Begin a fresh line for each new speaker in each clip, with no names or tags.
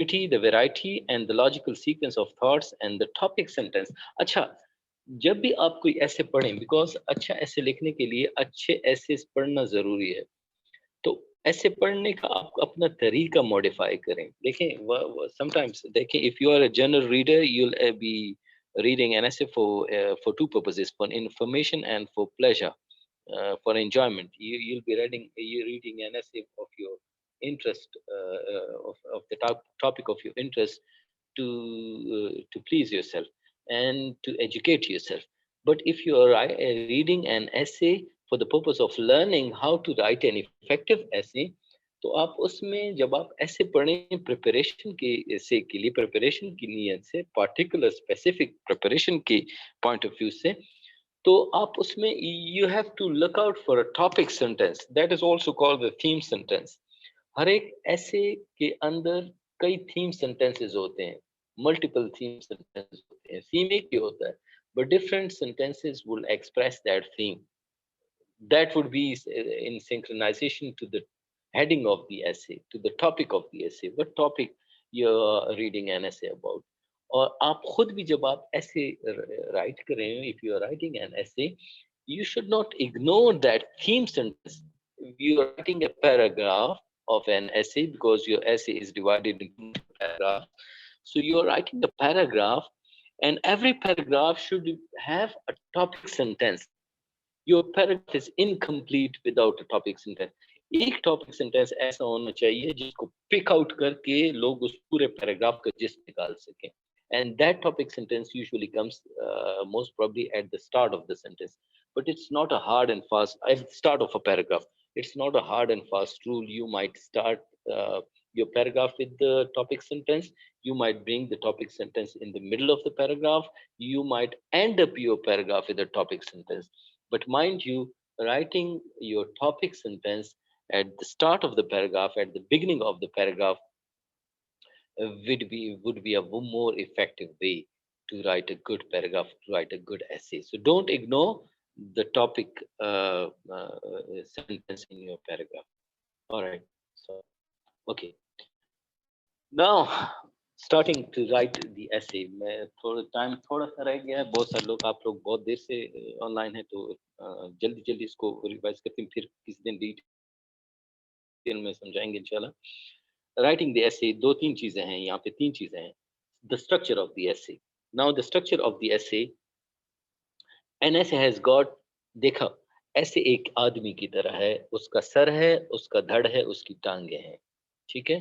the variety and the logical sequence of thoughts and the topic sentence. अच्छा, जब भी आप कोई ऐसे पढ़ें, बिकॉज अच्छा ऐसे लिखने के लिए अच्छे ऐसे पढ़ना जरूरी है, तो ऐसे पढ़ने का आप अपना तरीका मॉडिफाई करें. देखें, समटाइम्स देखें, if you are a general reader, you will be reading an essay for two purposes, for information and for pleasure, for enjoyment. You'll be reading an essay of your interest, of the topic of your interest, to please yourself and to educate yourself. But if you are reading an essay for the purpose of learning how to write an effective essay, तो आप उसमें जब आप ऐसे पढ़ें preparation के से के लिए, प्रिपरेशन की नीयत से, पार्टिकुलर स्पेसिफिक प्रिपरेशन के पॉइंट ऑफ व्यू से, तो आप उसमें you have to look out for a topic sentence, that is also called the theme sentence. हर एक ऐसे के अंदर कई थीम सेंटेंसेस होते हैं, मल्टीपल थीम सेंटेंसेस होते हैं. थीम एक ही होता है, but different sentences will express that theme. That would be in synchronization to the heading of the essay, to the topic of the essay, what topic you're reading an essay about. और आप खुद भी जब आप ऐसे right कर रहे हो, if you are writing an essay, you should not ignore that theme sentence. You are writing a paragraph of an essay because your essay is divided into paragraphs. So you are writing a paragraph, and every paragraph should have a topic sentence. Your paragraph is incomplete without a topic sentence. एक topic sentence ऐसा होना चाहिए जिसको pick out करके लोग उस पूरे paragraph का जिस्ट निकाल सकें. And that topic sentence usually comes most probably at the start of the sentence. But it's not a hard and fast, at the start of a paragraph, it's not a hard and fast rule. You might start your paragraph with the topic sentence. You might bring the topic sentence in the middle of the paragraph. You might end up your paragraph with a topic sentence. But mind you, writing your topic sentence at the start of the paragraph, at the beginning of the paragraph, would be a more effective way to write a good paragraph, to write a good essay. So don't ignore the topic sentence in your paragraph. All right. So okay. Now starting to write the essay. मैं थोड़ा time थोड़ा सा रह गया है. बहुत सारे लोग, आप लोग बहुत देर से ऑनलाइन है, तो जल्दी जल्दी इसको रिवाइज करते हैं, फिर किसी दिन डिटेल में समझाएंगे इंशाल्लाह. Writing the essay, दो तीन चीजें हैं यहाँ पे, तीन चीजें हैं. The structure of the essay. Now the structure of the essay, an essay has got, देखा, ऐसे एक आदमी की तरह है, उसका सर है, उसका धड़ है, उसकी टांगे हैं, ठीक है.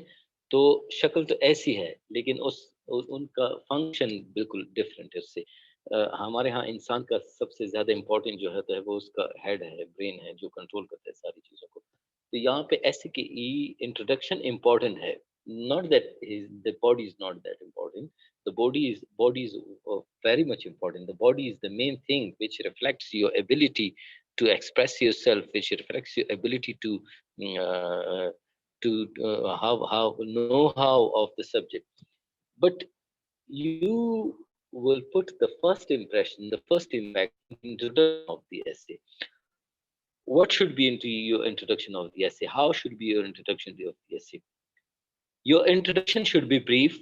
तो शक्ल तो ऐसी है, लेकिन उनका फंक्शन बिल्कुल डिफरेंट है उससे. हमारे यहाँ इंसान का सबसे ज्यादा इम्पोर्टेंट जो होता है वो उसका हेड है, ब्रेन है, जो कंट्रोल करता है सारी चीजों को. तो यहाँ पे ऐसे की इंट्रोडक्शन इम्पोर्टेंट है. Not that the body is not that important. The body is very much important. The body is the main thing which reflects your ability to express yourself, which reflects your ability to uh, how know-how of the subject. But you will put the first impression, the first impact in the introduction of the essay. What should be into your introduction of the essay? How should be your introduction of the essay? Your introduction should be brief,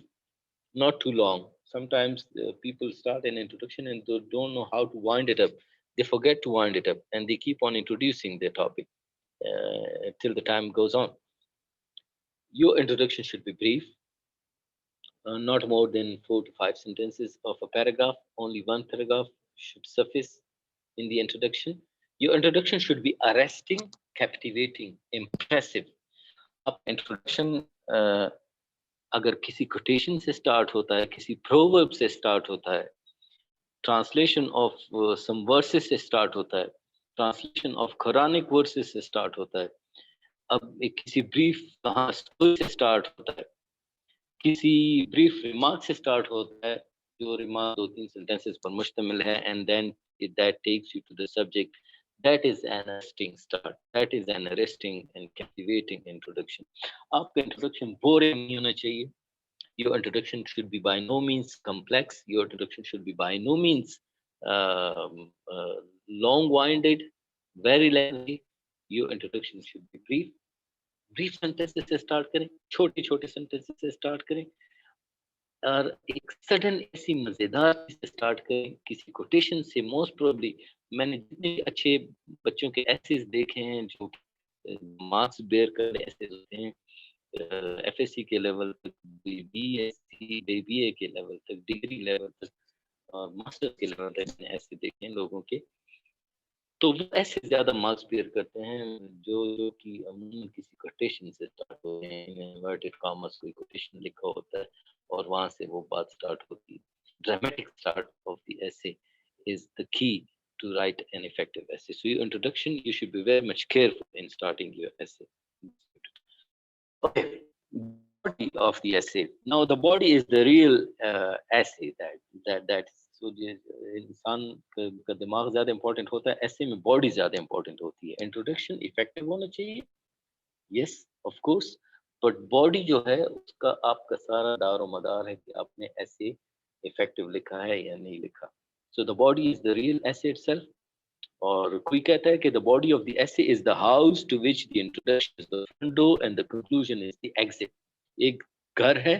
not too long. Sometimes people start an introduction and they don't know how to wind it up. They forget to wind it up and they keep on introducing their topic till the time goes on. Your introduction should be brief, not more than 4 to 5 sentences of a paragraph. Only one paragraph should suffice in the introduction. Your introduction should be arresting, captivating, impressive. आप introduction अगर किसी quotation से start होता है, किसी proverb से start होता है, translation of some verses से start होता है, translation of Quranic verses से start होता है, अब किसी brief story से start होता है, किसी brief remark से start होता है, जो remark 2-3 sentences पर मुश्तमिल है, and then that takes you to the subject. That is an arresting start. That is an arresting and captivating introduction. आपका introduction boring नहीं होना चाहिए. Your introduction should be by no means complex. Your introduction should be by no means long-winded, very lengthy. Your introduction should be brief. Brief sentences से start करें, छोटे छोटे sentences से start करें. और एक सडन ऐसी मजेदार चीज से स्टार्ट करें किसी कोटेशन से। मोस्ट प्रोबेबली मैंने जितने भी अच्छे बच्चों के एसेज देखे हैं जो मार्क्स बेयर करने ऐसे होते हैं, एफएससी के लेवल तक, बीएससी बीए के लेवल तक, डिग्री लेवल तक और मास्टर के लेवल तक मैंने ऐसे देखे हैं लोगों के। तो वो ऐसे ज्यादा मार्क्स बेयर करते हैं जो कि अमूमन किसी कोटेशन से स्टार्ट होते हैं, इन्वर्टेड कॉमर्स कोई कोटेशन लिखा होता है और वहां से वो बात स्टार्ट होती है। Dramatic start of the essay is the key to write an effective essay. So your introduction, you should be very much careful in starting your essay. Okay, body of the essay. Now the body is the real essay that so इंसान का दिमाग ज्यादा important होता है, ऐसे में body ज्यादा important होती है। इंट्रोडक्शन इफेक्टिव होना चाहिए, yes of course, but body जो है उसका आपका सारा दारो मदार है कि आपने ऐसे इफेक्टिव लिखा है या नहीं लिखा। So the body is the real essay itself. और कोई कहता है कि the body of the essay is the house to which the introduction is the front door and the conclusion is the exit. एक घर है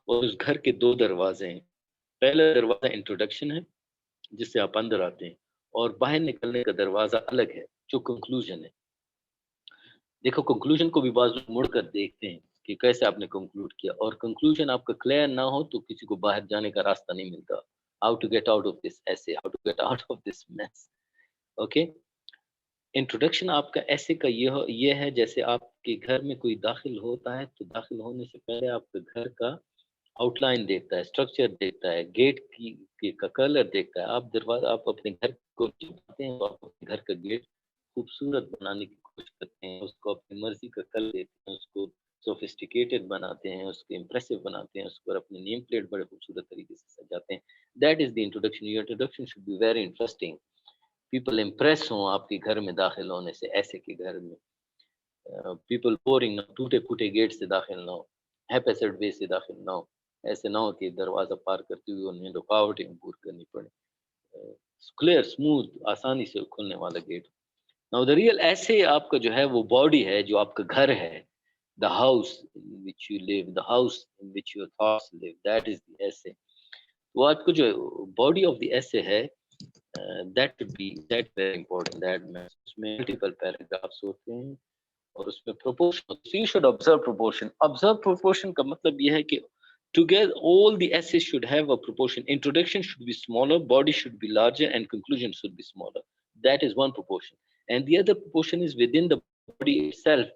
और उस घर के दो दरवाजे हैं। पहला दरवाजा इंट्रोडक्शन है जिससे आप अंदर आते हैं, और बाहर निकलने का दरवाजा अलग है जो कंक्लूजन है। देखो कंक्लूजन को भी बाजू मुड़कर देखते हैं कि कैसे आपने कंक्लूड किया, और कंक्लूजन आपका क्लियर ना हो तो किसी को बाहर जाने का रास्ता नहीं मिलता। How to get out of this essay, how to get out of this mess. Okay, introduction आपका ऐसे का ये है जैसे आपके घर में कोई दाखिल होता है तो दाखिल होने से पहले आपके घर का आउटलाइन देखता है, स्ट्रक्चर देखता है, गेट का कलर देखता है। आप दरवाजा आप अपने घर को जब आते हैं तो आप अपने घर का गेट खूबसूरत बनाने की कोशिश करते हैं, उसको अपनी मर्जी का कलर देते हैं, उसको सोफिस्टिकेटेड बनाते हैं, उसको इम्प्रेसिव बनाते हैं, उसको अपने नेम प्लेट बड़े खूबसूरत तरीके से सजाते हैं। That is the introduction. Your introduction should be very interesting, people impress हों आपके घर में दाखिल होने से। ऐसे के घर में पीपल पोरिंग ना, टूटे फूटे गेट से दाखिल ना हो, हैपेसेड वे से दाखिल ना हो। ऐसे ना हो कि दरवाजा पार करते हुए उन्हें रुकावटें दूर करनी पड़े। क्लियर स्मूथ आसानी से खुलने वाला गेट। नाउ द रियल ऐसे आपका जो है वो बॉडी है, जो आपका घर है, the house in which you live, the house in which your thoughts live, that is the ऐसे। वो आपको जो बॉडी ऑफ द ऐसे है, that should be that very important. That उसमें मल्टीपल पैराग्राफ्स होते हैं और उसमें proportion, you should observe proportion. Observe proportion का मतलब यह है कि together all the essays should have a proportion. Introduction should be smaller, body should be larger, and conclusion should be smaller. That is one proportion. And the other proportion is within the body itself.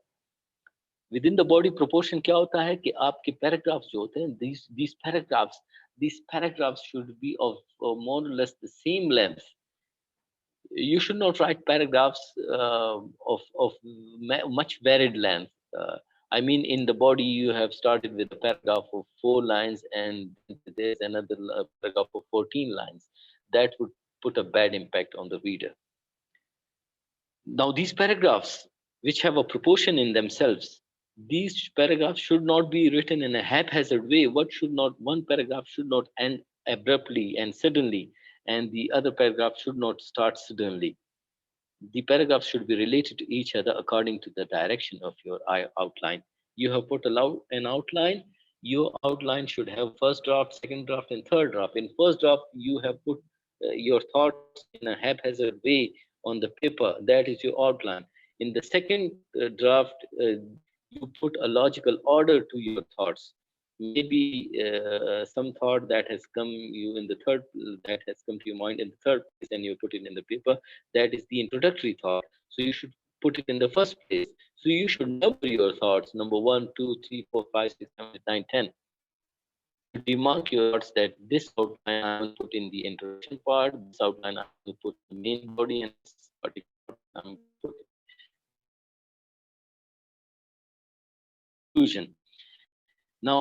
Within the body proportion क्या होता है कि आपके paragraphs जो होते हैं, these paragraphs should be of more or less the same length. You should not write paragraphs of much varied length. I mean, in the body, you have started with a paragraph of 4 lines, and there's another paragraph of 14 lines. That would put a bad impact on the reader. Now, these paragraphs, which have a proportion in themselves, these paragraphs should not be written in a haphazard way. One paragraph should not end abruptly and suddenly, and the other paragraph should not start suddenly. The paragraphs should be related to each other according to the direction of your outline. You have put an outline. Your outline should have first draft, second draft, and third draft. In first draft, you have put your thoughts in a haphazard way on the paper. That is your outline. In the second draft, you put a logical order to your thoughts. Maybe some thought that has come you in the third that has come to your mind in the third place, and you put it in the paper. That is the introductory thought. So you should put it in the first place. So you should number your thoughts: number 1, 2, 3, 4, 5, 6, 7, 8, 9, 10. You should remark your thoughts that this outline I will put in the introduction part, this outline I will put in the main body, and this particular I will put in conclusion. Now,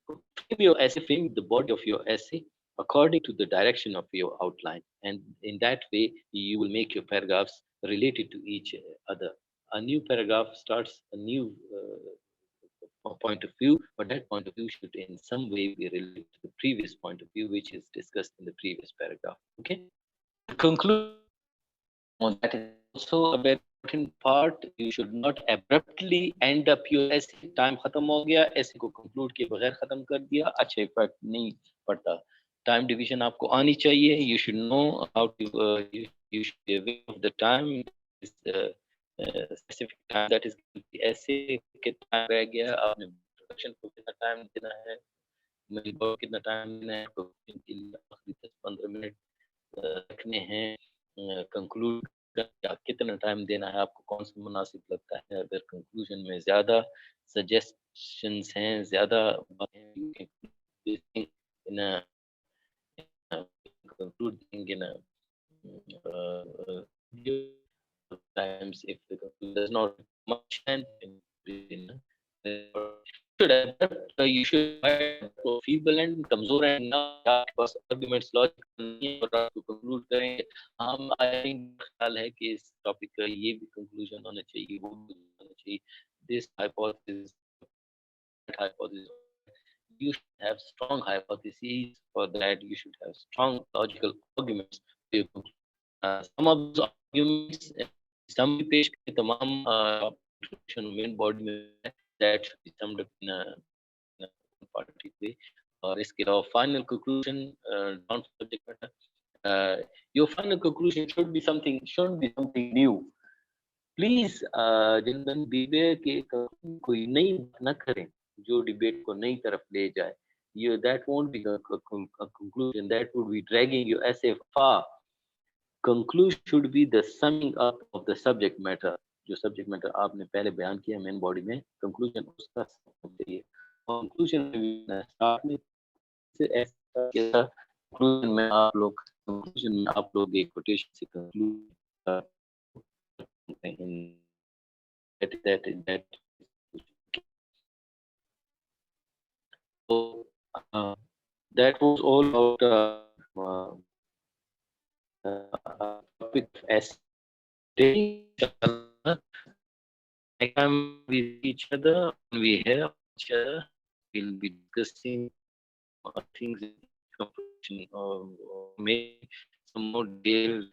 frame your essay, frame the body of your essay according to the direction of your outline. And in that way, you will make your paragraphs related to each other. A new paragraph starts a new point of view, but that point of view should in some way be related to the previous point of view, which is discussed in the previous paragraph. Okay. Conclude. That is also a very important part, you should not abruptly end up your essay. Time खत्म हो गया, essay को conclude किए बगैर खत्म कर दिया, अच्छा इफेक्ट नहीं पड़ता. Time division आपको आनी चाहिए. You should know how to you should be aware of the time. Is specific time that is given to the essay. कितना time रह गया, आपने introduction को कितना time देना है, मेरी बहुत कितना टाइम देना है, conclusion के लिए आखिरी 10-15 मिनट रखने हैं, कंक्लूड का कितना टाइम देना है, आपको कौन सा मुनासिब लगता है. अगर कंक्लूजन में ज्यादा सजेशंस हैं, ज्यादा concluding in a times if the conclusion does not much and should adapt, you should तो feeble and कमजोर and ना आपके पास arguments logic नहीं है और आप conclude करेंगे. हम I think ख्याल है कि इस टॉपिक का ये भी conclusion होना चाहिए, वो भी होना चाहिए. This hypothesis, that hypothesis. You should have strong hypotheses. For that, you should have strong logical arguments. Some of those arguments, some पेश के तमाम main body में that should be summed up in a party way. और इसके अलावा final conclusion, non subject matter. Your final conclusion should be something new. Please, gentlemen, beware कि कोई नई बात न करें जो डिबेट को नई तरफ ले जाए. That won't be a conclusion. That would be dragging your essay far. Conclusion should be the summing up of the subject matter. जो subject matter आपने पहले बयान किया main body में, conclusion उसका चाहिए. Conclusion में start में से ऐसा किया, conclusion में आप लोग एक quotation से conclude in that. So that was all about topic of essay. Next time we see each other, when we hear each other, we'll be discussing things in or maybe some more detailed